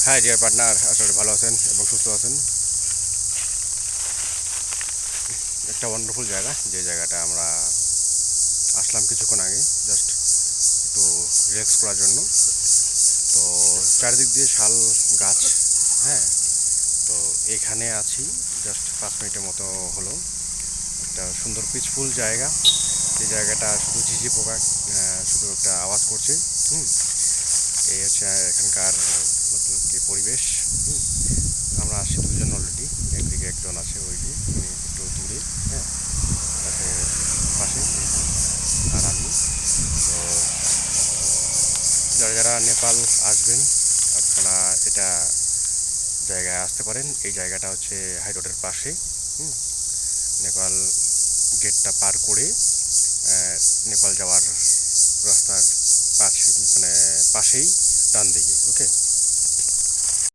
হ্যাঁ deer partner, আসলে ভালো আছেন এবং সুস্থ আছেন। একটা ওয়ান্ডারফুল জায়গা, যে জায়গাটা আমরা আসলাম কিছুক্ষণ আগে জাস্ট একটু রিল্যাক্স করার জন্য। তো চারিদিক দিয়ে শাল গাছ। হ্যাঁ, তো এখানে আছি জাস্ট 5 মিনিটের মতো হলো। একটা সুন্দর পিসফুল জায়গা, যে জায়গাটা শুধু ঝিঝি পোকা শুধু একটা আওয়াজ করছে। হুম, এই হচ্ছে এখানকার মতলব কি পরিবেশ। হুম, আমরা আসছি দুজন অলরেডি, একদিকে একজন আছে ওই যে উনি একটু দূরে। হ্যাঁ, তাতে পাশে এই যে, আর আমি। তো যারা যারা নেপাল আসবেন আপনারা এটা জায়গায় আসতে পারেন। এই জায়গাটা হচ্ছে হাই রোডের পাশে। হুম, নেপাল গেটটা পার করে নেপাল যাওয়ার রাস্তার পাশে, মানে পাশেই ডান দিকে। ওকে।